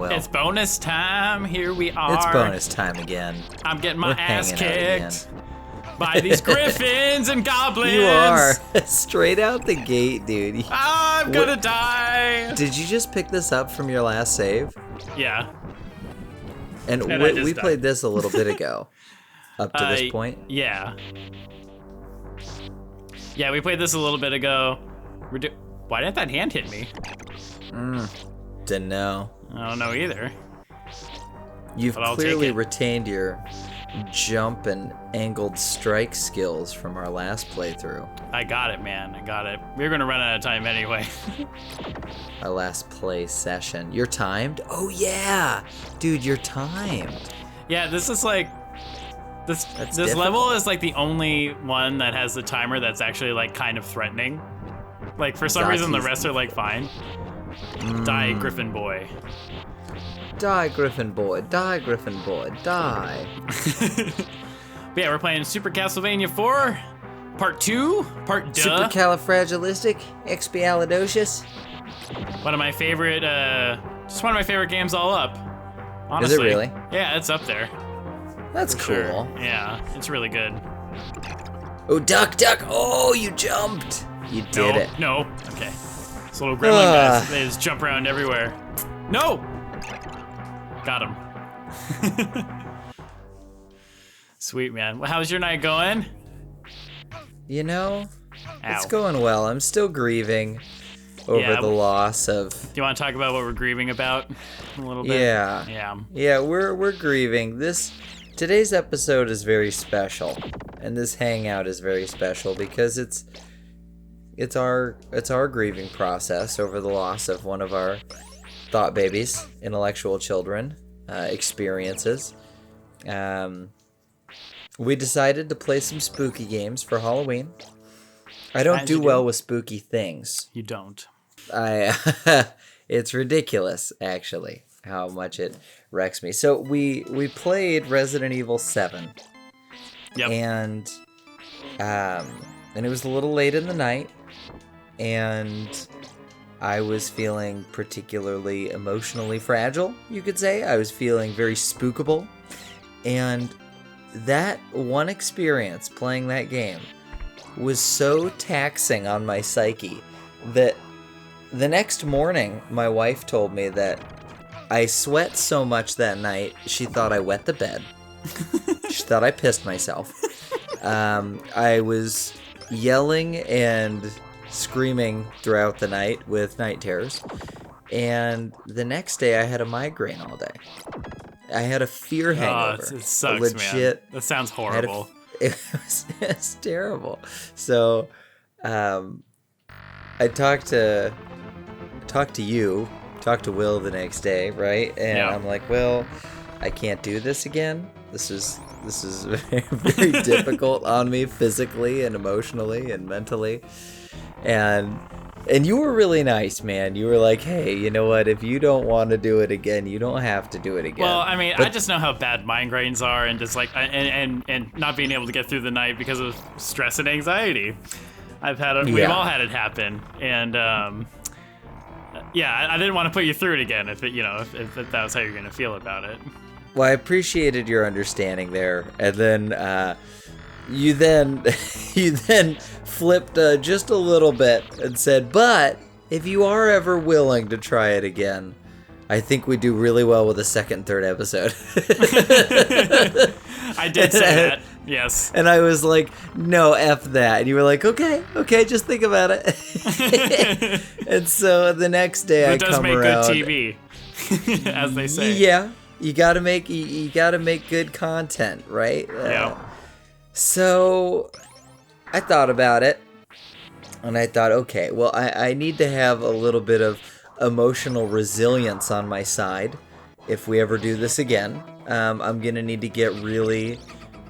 well. It's bonus time. Here we are. It's bonus time again. I'm getting my We're ass hanging out kicked by these griffins and goblins. You are. Straight out the gate, dude. I'm gonna die. Did you just pick this up from your last save? Yeah. And we played this a little bit ago. Up to this point? Yeah. Yeah, we played this a little bit ago. Why didn't that hand hit me? Didn't know. I don't know either. You've clearly retained your jump and angled strike skills from our last playthrough. I got it, man. I got it. We were gonna run out of time anyway. Our last play session. You're timed? Oh yeah! Dude, you're timed. Yeah, this is like... This level is like the only one that has the timer that's actually like kind of threatening. Like for some reason the rest are like fine. Die, Griffin boy. Die, Griffin boy. Die, Griffin boy. Die. But yeah, we're playing Super Castlevania 4, Part 2, Part Duh. Supercalifragilisticexpialidocious. One of my favorite, just one of my favorite games all up. Honestly. Is it really? Yeah, it's up there. That's cool. Sure. Yeah, it's really good. Oh, duck, duck. Oh, you jumped. You did it. No. Okay. These little gremlin guys, they just jump around everywhere. No! Got him. Sweet, man. Well, how's your night going? You know, it's going well. I'm still grieving over the loss of... Do you want to talk about what we're grieving about a little bit? Yeah. Yeah, we're grieving. Today's episode is very special, and this hangout is very special because it's our grieving process over the loss of one of our thought babies, intellectual children, experiences. We decided to play some spooky games for Halloween. I don't do well with spooky things. You don't. It's ridiculous, actually, how much it wrecks me. So we played Resident Evil 7. Yep. And it was a little late in the night, and I was feeling particularly emotionally fragile, you could say. I was feeling very spookable. And that one experience playing that game was so taxing on my psyche that the next morning, my wife told me that I sweat so much that night, she thought I wet the bed. She thought I pissed myself. I was yelling and screaming throughout the night with night terrors. And the next day, I had a migraine all day. I had a fear hangover. It sucks, man. That sounds horrible. It was terrible. So, I talked to Will the next day, right? And I'm like, well, I can't do this again. This is very, very difficult on me physically and emotionally and mentally. And you were really nice, man. You were like, hey, you know what? If you don't want to do it again, you don't have to do it again. Well, I mean, I just know how bad migraines are, and just like, and not being able to get through the night because of stress and anxiety. We've all had it happen, and I didn't want to put you through it again if that was how you're gonna feel about it. Well, I appreciated your understanding there, and then you then flipped just a little bit and said, but if you are ever willing to try it again, I think we do really well with the second and third episode. I did say that, yes. And I was like, no, F that. And you were like, okay, just think about it. And so the next day I come around. It does make good TV, as they say. Yeah, you gotta make good content, right? Yeah. So I thought about it, and I thought, okay, well, I need to have a little bit of emotional resilience on my side if we ever do this again. I'm gonna need to get really,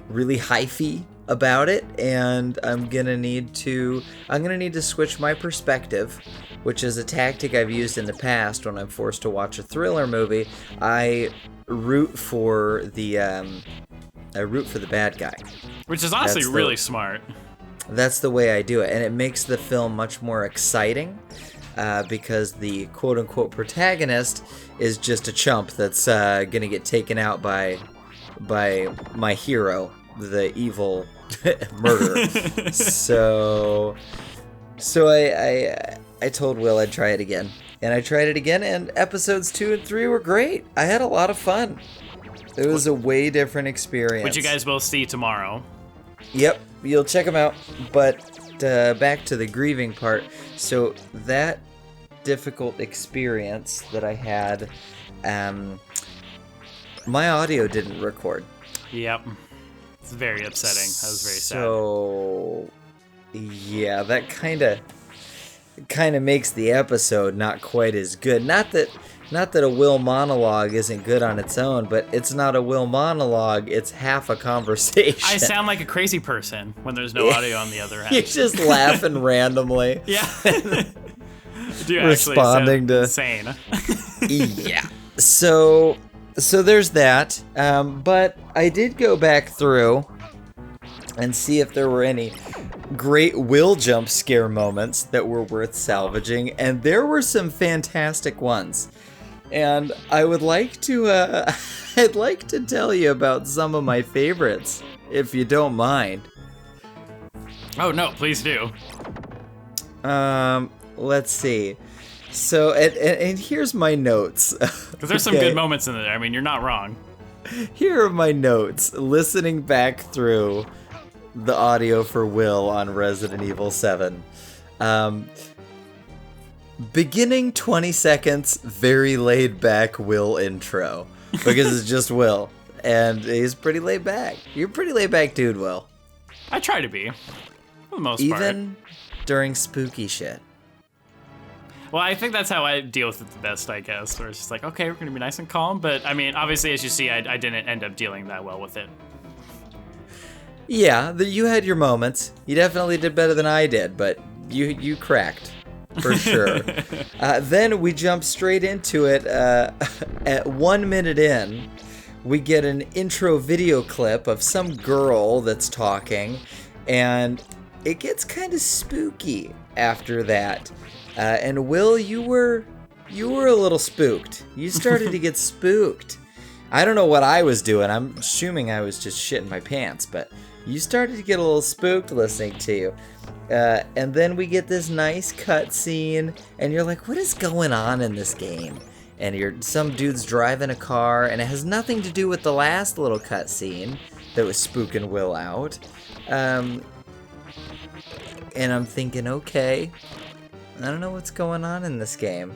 really hyphy about it, and I'm gonna need to switch my perspective, which is a tactic I've used in the past when I'm forced to watch a thriller movie. I root for the bad guy. Which is honestly really smart. That's the way I do it, and it makes the film much more exciting. because the quote-unquote protagonist is just a chump that's gonna get taken out by my hero, the evil murderer. So I told Will I'd try it again, and I tried it again, and episodes 2 and 3 were great. I had a lot of fun. It was a way different experience. Which you guys both see tomorrow. Yep, you'll check them out. But back to the grieving part. So that difficult experience that I had, my audio didn't record. Yep. It's very upsetting. That was very sad. So, yeah, that kind of makes the episode not quite as good. Not that a Will monologue isn't good on its own, but it's not a Will monologue, it's half a conversation. I sound like a crazy person when there's no audio on the other end. You're just laughing randomly. Yeah. Do responding to insane. Yeah. So there's that. But I did go back through and see if there were any great Will jump scare moments that were worth salvaging, and there were some fantastic ones. And I would like to I'd like to tell you about some of my favorites, if you don't mind. Oh no, please do. Let's see. So, and here's my notes. Because there's some good moments in there. I mean, you're not wrong. Here are my notes, listening back through the audio for Will on Resident Evil 7. Beginning 20 seconds, very laid back Will intro. Because it's just Will. And he's pretty laid back. You're a pretty laid back dude, Will. I try to be, for the most part. Even during spooky shit. Well, I think that's how I deal with it the best, I guess. Where it's just like, okay, we're going to be nice and calm. But, I mean, obviously, as you see, I didn't end up dealing that well with it. Yeah, you had your moments. You definitely did better than I did, but you cracked, for sure. Then we jump straight into it. At 1 minute in, we get an intro video clip of some girl that's talking, and it gets kind of spooky after that. And Will, you were a little spooked. You started to get spooked. I don't know what I was doing. I'm assuming I was just shitting my pants, but you started to get a little spooked listening to you. And then we get this nice cutscene, and you're like, what is going on in this game? And some dude's driving a car, and it has nothing to do with the last little cutscene that was spooking Will out. And I'm thinking, okay, I don't know what's going on in this game.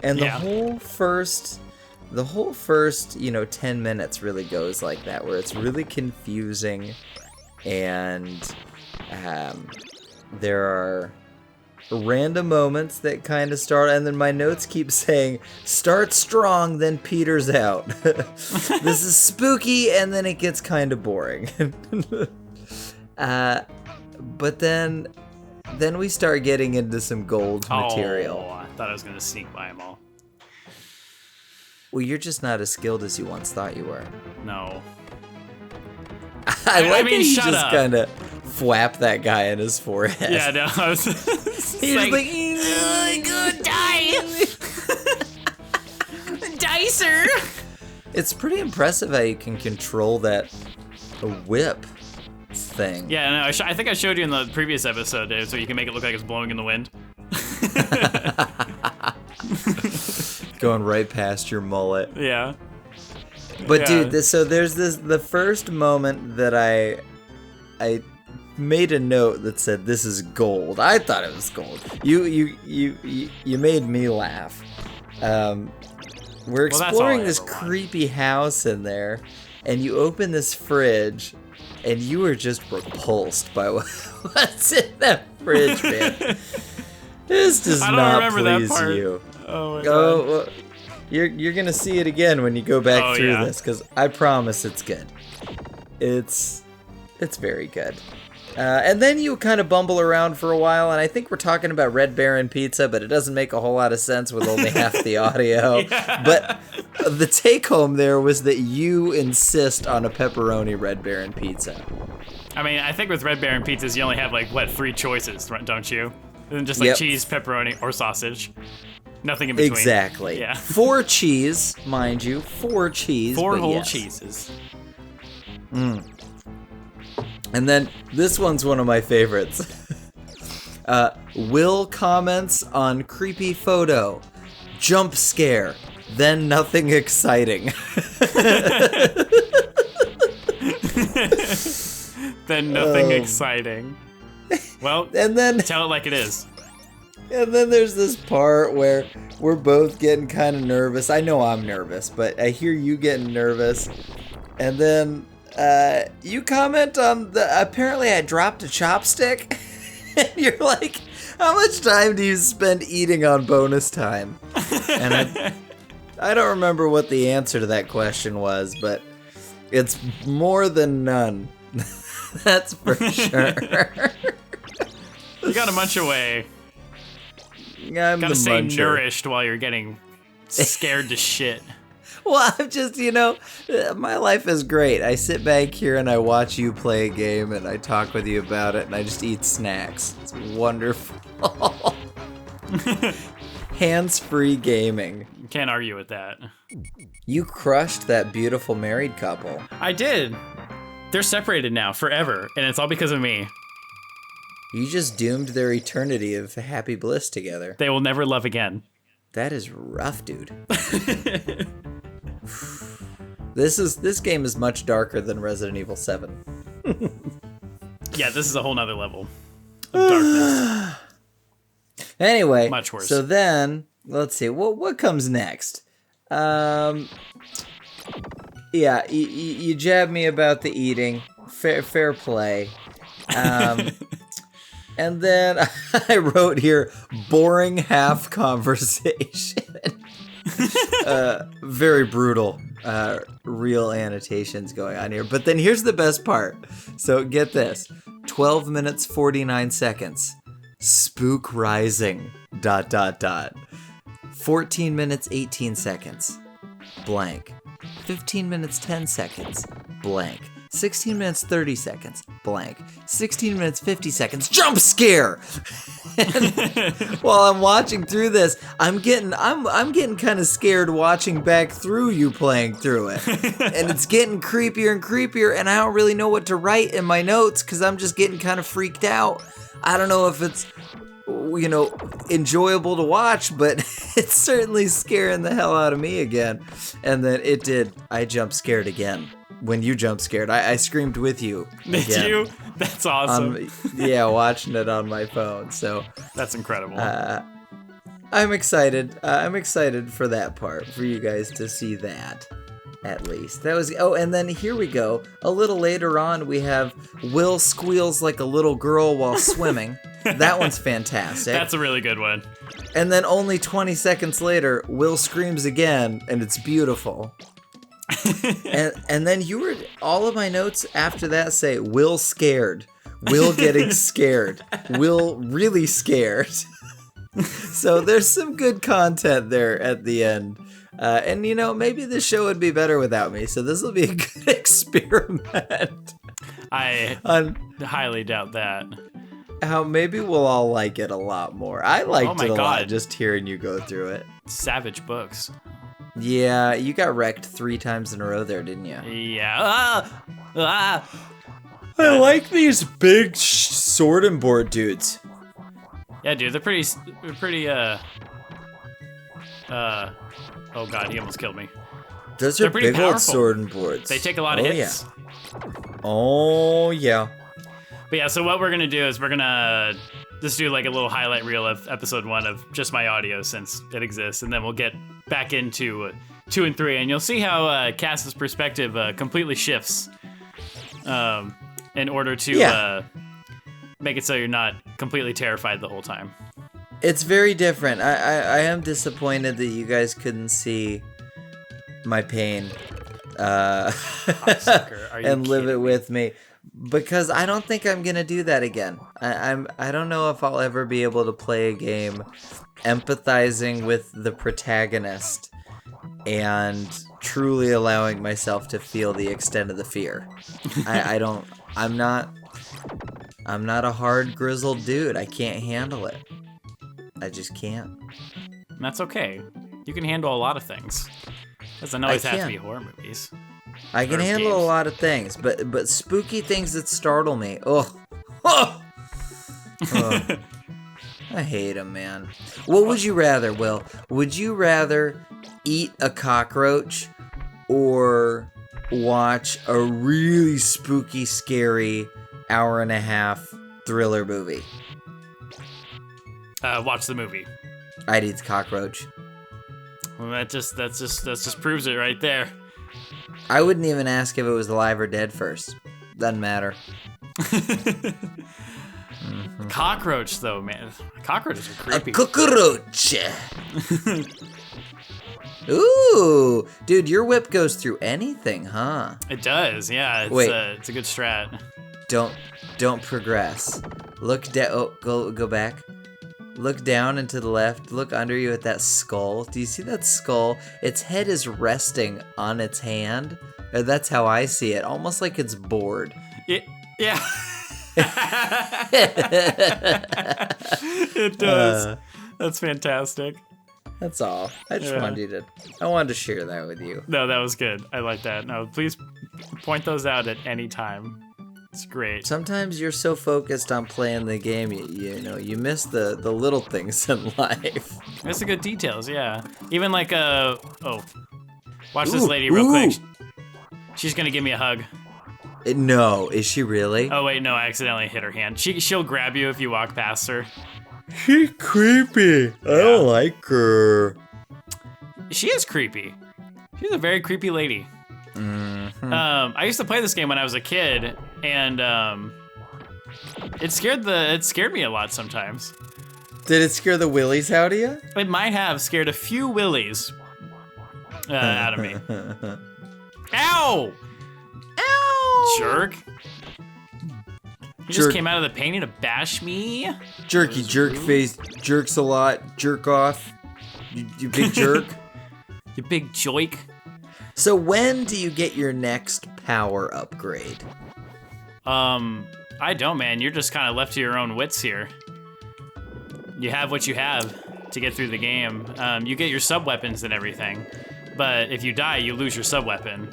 And the whole first, 10 minutes really goes like that, where it's really confusing, and there are random moments that kind of start, and then my notes keep saying, start strong, then peters out. This is spooky, and then it gets kind of boring. But then we start getting into some gold material. Oh, I thought I was going to sneak by them all. Well, you're just not as skilled as you once thought you were. No. I like mean, that you shut just up. kind of whap that guy in his forehead. Yeah, no, I was He's like, good die! Dicer! It's pretty impressive how you can control that whip thing. Yeah, no, I think I showed you in the previous episode, Dave, so you can make it look like it's blowing in the wind. Going right past your mullet. Yeah. But dude, so there's the first moment that I made a note that said this is gold. I thought it was gold. You made me laugh. We're exploring this creepy house in there, and you open this fridge, and you were just repulsed by what's in that fridge, man. This does not please you. Oh my god. Oh, well, you're gonna see it again when you go back through this, because I promise it's good. It's very good. And then you kind of bumble around for a while, and I think we're talking about Red Baron Pizza, but it doesn't make a whole lot of sense with only half the audio. Yeah. But the take home there was that you insist on a pepperoni Red Baron Pizza. I mean, I think with Red Baron pizzas, you only have, 3 choices, don't you? And then just like cheese, pepperoni, or sausage. Nothing in between. Exactly. Yeah. 4 cheese, mind you. 4 cheese. 4 whole cheeses. And then this one's one of my favorites. Will comments on creepy photo. Jump scare. Then nothing exciting. Then nothing exciting. Well, and then tell it like it is. And then there's this part where we're both getting kind of nervous. I know I'm nervous, but I hear you getting nervous. And then you comment on apparently I dropped a chopstick. And you're like, how much time do you spend eating on bonus time? And I don't remember what the answer to that question was, but it's more than none. That's for sure. You gotta munch away. Gotta stay nourished while you're getting scared to shit. Well, I'm just, my life is great. I sit back here and I watch you play a game and I talk with you about it and I just eat snacks. It's wonderful. Hands-free gaming. Can't argue with that. You crushed that beautiful married couple. I did. They're separated now forever, and it's all because of me. You just doomed their eternity of happy bliss together. They will never love again. That is rough, dude. This game is much darker than Resident Evil 7. Yeah, this is a whole nother level of darkness. Anyway, much worse. So then, let's see, what comes next? Yeah, you jabbed me about the eating. Fair play. And then I wrote here, boring half conversation. Very brutal. Real annotations going on here. But then here's the best part. So get this. 12 minutes, 49 seconds. Spook rising. ... 14 minutes, 18 seconds. Blank. 15 minutes, 10 seconds. Blank. 16 minutes, 30 seconds. Blank. 16 minutes, 50 seconds. Jump scare! And while I'm watching through this, I'm getting kind of scared watching back through you playing through it. And it's getting creepier and creepier, and I don't really know what to write in my notes because I'm just getting kind of freaked out. I don't know if it's, enjoyable to watch, but it's certainly scaring the hell out of me again. And then it did. I jump scared again. When you jump scared, I screamed with you. Did you? That's awesome. Yeah, watching it on my phone. So that's incredible. I'm excited. I'm excited for that part, for you guys to see that. At least. That was. Oh, and then here we go. A little later on, we have Will squeals like a little girl while swimming. That one's fantastic. That's a really good one. And then only 20 seconds later, Will screams again, and it's beautiful. and then all of my notes after that say Will scared, Will getting scared, Will really scared. So there's some good content there at the end. And maybe the show would be better without me. So this will be a good experiment. I highly doubt that. How maybe we'll all like it a lot more. I liked it a lot just hearing you go through it. Savage books. Yeah, you got wrecked 3 times in a row there, didn't you? Yeah. I like these big sword and board dudes. Yeah, dude, they're pretty. Oh god, he almost killed me. Those are big powerful. Old sword and boards. They take a lot of hits. Yeah. Oh yeah. But yeah, so what we're gonna do is we're gonna just do like a little highlight reel of episode 1 of just my audio since it exists, and then we'll get back into 2 and 3, and you'll see how Cass's perspective completely shifts in order to make it so you're not completely terrified the whole time. It's very different. I am disappointed that you guys couldn't see my pain and live it with me. Because I don't think I'm gonna do that again. I don't know if I'll ever be able to play a game empathizing with the protagonist and truly allowing myself to feel the extent of the fear. I'm not a hard grizzled dude. I can't handle it. I just can't. And that's okay. You can handle a lot of things. Doesn't always have to be horror movies. I can handle a lot of things, but spooky things that startle me. Oh. I hate them, man. What would you rather, Will? Would you rather eat a cockroach or watch a really spooky, scary hour-and-a-half thriller movie? Watch the movie. I'd eat the cockroach. Well, that just proves it right there. I wouldn't even ask if it was alive or dead first. Doesn't matter. Cockroach, though, man. Cockroaches are creepy. A cockroach. Ooh, dude, your whip goes through anything, huh? It does, yeah. It's a good strat. Don't progress. Look down. Oh, go back. Look down and to the left. Look under you at that skull. Do you see that skull? Its head is resting on its hand. Or that's how I see it. Almost like it's bored. Yeah. It does. That's fantastic. That's all. I wanted to share that with you. No, that was good. I like that. No, please point those out at any time. It's great. Sometimes you're so focused on playing the game, you miss the little things in life. That's the good details, yeah. Even like watch this lady real quick. She's gonna give me a hug. No, is she really? Oh wait, no, I accidentally hit her hand. She'll grab you if you walk past her. She's creepy. I don't like her. She is creepy. She's a very creepy lady. Mm-hmm. I used to play this game when I was a kid, and it scared me a lot sometimes. Did it scare the willies out of you? It might have scared a few willies out of me. Ow! Ow! Jerk. You just came out of the painting to bash me? Jerky jerk face. Jerks a lot. Jerk off. You big jerk. You big joik. So when do you get your next power upgrade? I don't, man. You're just kind of left to your own wits here. You have what you have to get through the game. You get your sub-weapons and everything, but if you die, you lose your sub-weapon.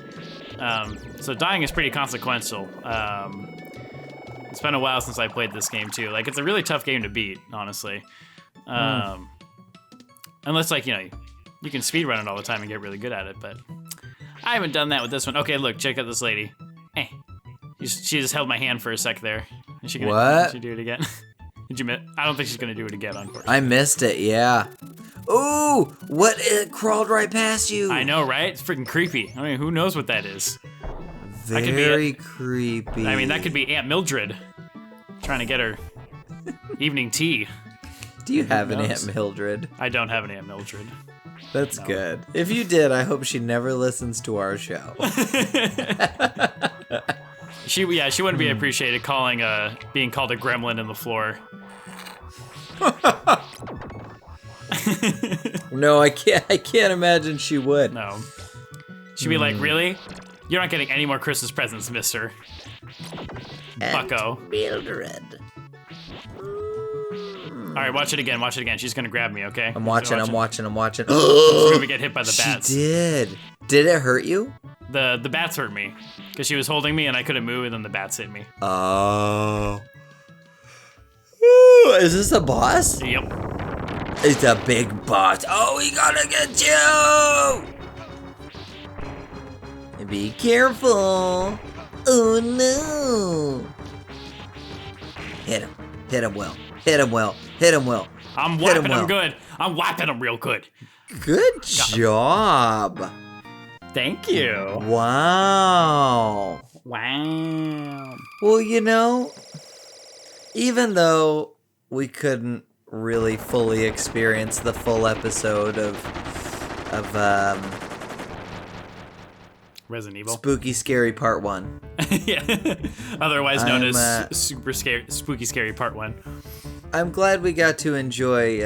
So dying is pretty consequential. It's been a while since I played this game, too. Like, it's a really tough game to beat, honestly. Unless, like, you can speedrun it all the time and get really good at it, but I haven't done that with this one. Okay, look, check out this lady. Hey. She just held my hand for a sec there. Is she gonna do it again? Did you miss? I don't think she's gonna do it again, unfortunately. I missed it, yeah. Ooh, what? It crawled right past you. I know, right? It's freaking creepy. I mean, who knows what that is? Very creepy. I mean, that could be Aunt Mildred trying to get her evening tea. Do you have an Aunt Mildred? I don't have an Aunt Mildred. That's good. If you did, I hope she never listens to our show. She wouldn't be appreciated being called a gremlin in the floor. No, I can't imagine she would. No. She'd be like, really? You're not getting any more Christmas presents, mister. Bucko. Mildred. All right, watch it again. Watch it again. She's gonna grab me, okay? I'm watching. She's She's gonna get hit by the bats. She did. Did it hurt you? The bats hurt me because she was holding me and I couldn't move, and then the bats hit me. Oh. Ooh, is this a boss? Yep. It's a big boss. Oh, he gonna get you! Be careful. Oh no. Hit him. Hit him well. Hit him well. Hit him well. I'm whapping him good. I'm whapping him real good. Good job. Thank you. Wow. Wow. Well, even though we couldn't really fully experience the full episode of Resident Evil. Spooky Scary Part 1. Yeah. Otherwise known as Spooky Scary Part 1. I'm glad we got to enjoy,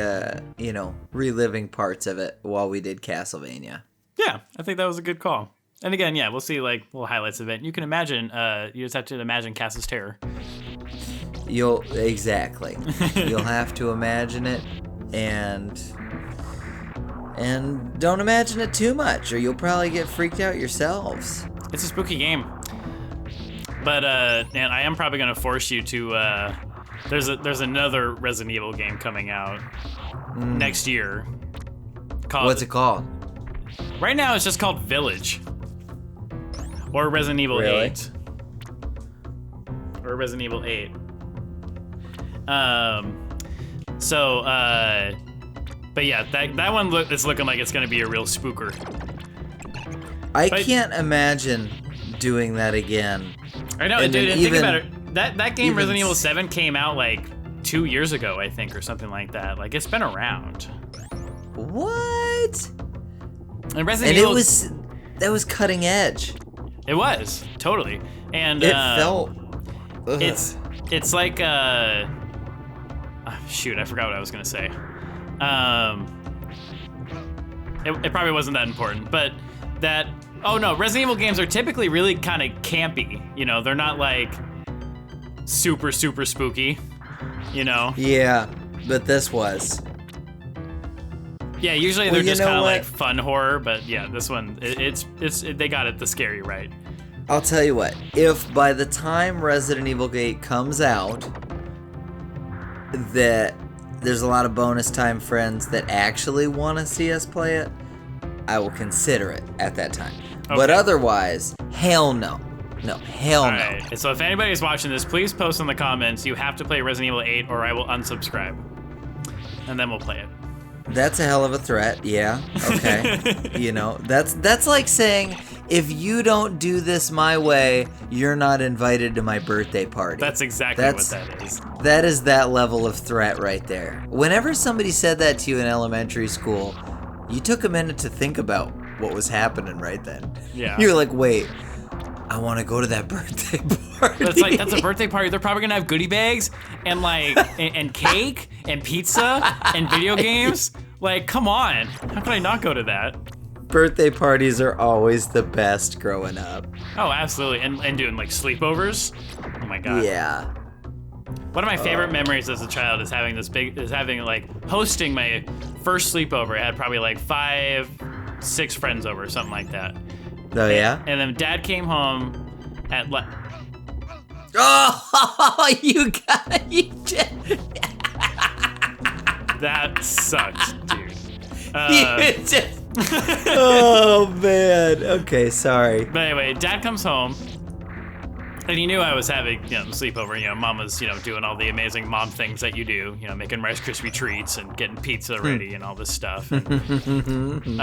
reliving parts of it while we did Castlevania. Yeah, I think that was a good call. And again, yeah, we'll see like little highlights of it. You can imagine, you just have to imagine Cass's terror. You'll have to imagine it. and don't imagine it too much, or you'll probably get freaked out yourselves. It's a spooky game. But and I am probably gonna force you to. There's another Resident Evil game coming out next year. What's it called? Right now, it's just called Village, or Resident Evil 8, or Resident Evil 8. But yeah, that one is looking like it's gonna be a real spooker. I can't imagine doing that again. I know, dude. And think about it. That game, Resident Evil 7, came out like 2 years ago, I think, or something like that. Like, it's been around. What? And Resident Evil, that was cutting edge. It was totally, and it felt. Ugh. It's like shoot, I forgot what I was gonna say. It probably wasn't that important, but that. Oh no, Resident Evil games are typically really kind of campy. You know, they're not like super spooky. You know. Yeah, but this was. Yeah, usually they're just kind of like fun horror, but yeah, this one it's they got the scary right. I'll tell you what, if by the time Resident Evil 8 comes out, that there's a lot of bonus time friends that actually want to see us play it, I will consider it at that time. Okay. But otherwise, hell no. No, hell no. Right. So if anybody's watching this, please post in the comments, you have to play Resident Evil 8 or I will unsubscribe. And then we'll play it. That's a hell of a threat, yeah. Okay. You know, that's like saying, if you don't do this my way, you're not invited to my birthday party. That's exactly what that is. That is that level of threat right there. Whenever somebody said that to you in elementary school, you took a minute to think about what was happening right then. Yeah. You're like, wait, I want to go to that birthday party. That's like, that's a birthday party. They're probably gonna have goodie bags and like and cake and pizza and video games. Like, come on, how can I not go to that? Birthday parties are always the best growing up. Oh, absolutely, and doing like sleepovers. Oh my god. Yeah. One of my favorite memories as a child is having like hosting my first sleepover. I had probably like 5, 6 friends over, something like that. Oh yeah. And then Dad came home at oh, you just. That sucks, dude. Oh man. Okay, sorry. But anyway, Dad comes home, and he knew I was having, sleepover. Mom was, doing all the amazing mom things that you do. Making Rice Krispie treats and getting pizza ready and all this stuff. And,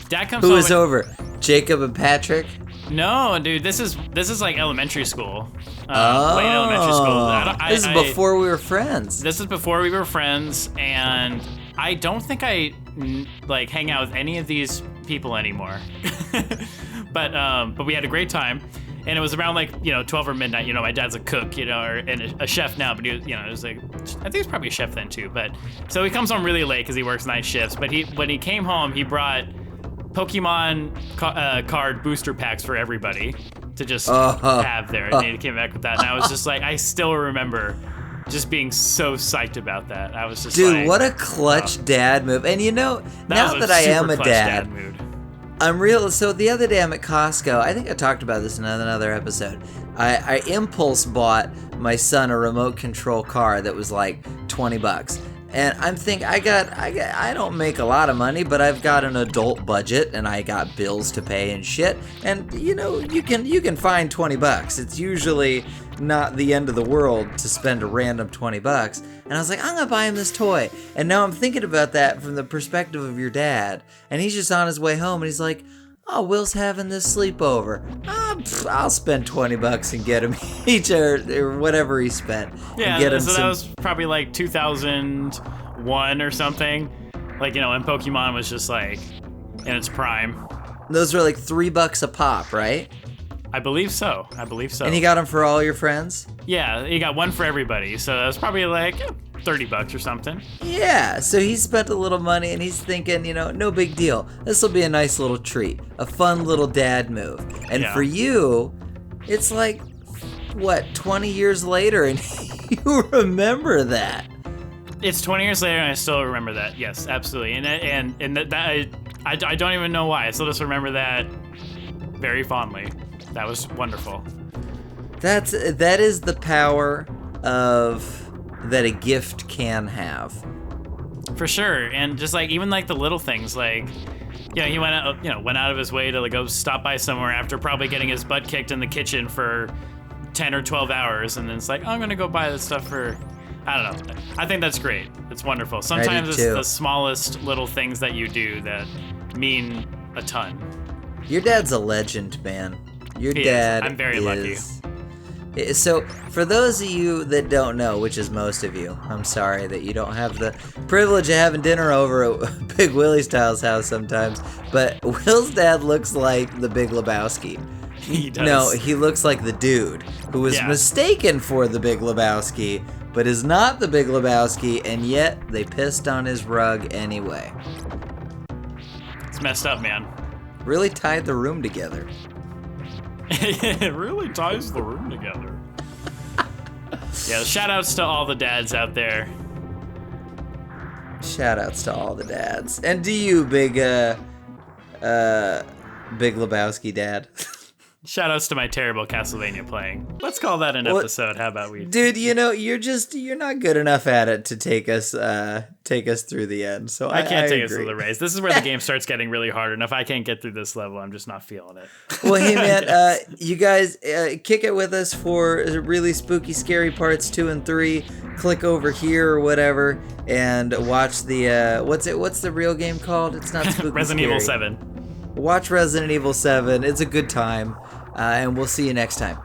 Dad comes home. Who was over? Jacob and Patrick? No, dude. This is like elementary school. Late elementary school. This is before we were friends. This is before we were friends, and I don't think I like hang out with any of these people anymore. But we had a great time, and it was around like 12 or midnight. My dad's a cook, and a chef now, but he was, it was like, I think he was probably a chef then too. But so he comes home really late because he works night shifts. But when he came home, he brought Pokemon card booster packs for everybody to just have there, and he came back with that, and I was just like, I still remember just being so psyched about that. I was just dude, what a clutch dad move. And now that I am a dad I'm real. So the other day I'm at Costco. I think I talked about this in another episode. I impulse bought my son a remote control car that was like $20. And I'm thinking, I don't make a lot of money, but I've got an adult budget and I got bills to pay and shit. And you can find $20. It's usually not the end of the world to spend a random $20. And I was like, I'm gonna buy him this toy. And now I'm thinking about that from the perspective of your dad. And he's just on his way home and he's like, oh, Will's having this sleepover. I'll spend $20 and get him each or whatever he spent. Yeah, and get him that was probably like 2001 or something. Like, and Pokemon was just like in its prime. Those were like $3 a pop, right? I believe so. And he got them for all your friends? Yeah, he got one for everybody. So that was probably like $30 or something. Yeah, so he spent a little money and he's thinking, no big deal. This will be a nice little treat, a fun little dad move. And for you, it's like, 20 years later and you remember that. It's 20 years later, and I still remember that. Yes, absolutely. And that I don't even know why. I still just remember that very fondly. That was wonderful. That is the power of that a gift can have. For sure. And just like even like the little things, like he went out of his way to like go stop by somewhere after probably getting his butt kicked in the kitchen for 10 or 12 hours, and then it's like, oh, I'm gonna go buy this stuff for, I don't know. I think that's great. It's wonderful. Sometimes it's the smallest little things that you do that mean a ton. Your dad's a legend, man. Your dad I'm very lucky. So, for those of you that don't know, which is most of you, I'm sorry that you don't have the privilege of having dinner over at Big Willie Styles' house sometimes, but Will's dad looks like the Big Lebowski. He does. No, he looks like the dude who was mistaken for the Big Lebowski, but is not the Big Lebowski, and yet they pissed on his rug anyway. It's messed up, man. Really tied the room together. It really ties the room together. Yeah, shout outs to all the dads out there. Shout outs to all the dads. And to you, Big Lebowski dad. Shout outs to my terrible Castlevania playing. Let's call that an episode. How about we? Dude, you're not good enough at it to take us through the end. So I can't take agree. us through the race. This is where the game starts getting really hard, and if I can't get through this level, I'm just not feeling it. Well, hey man, you guys kick it with us for really spooky, scary parts 2 and 3. Click over here or whatever, and watch the what's the real game called? It's not spooky. Resident Evil 7. Watch Resident Evil 7. It's a good time, and we'll see you next time.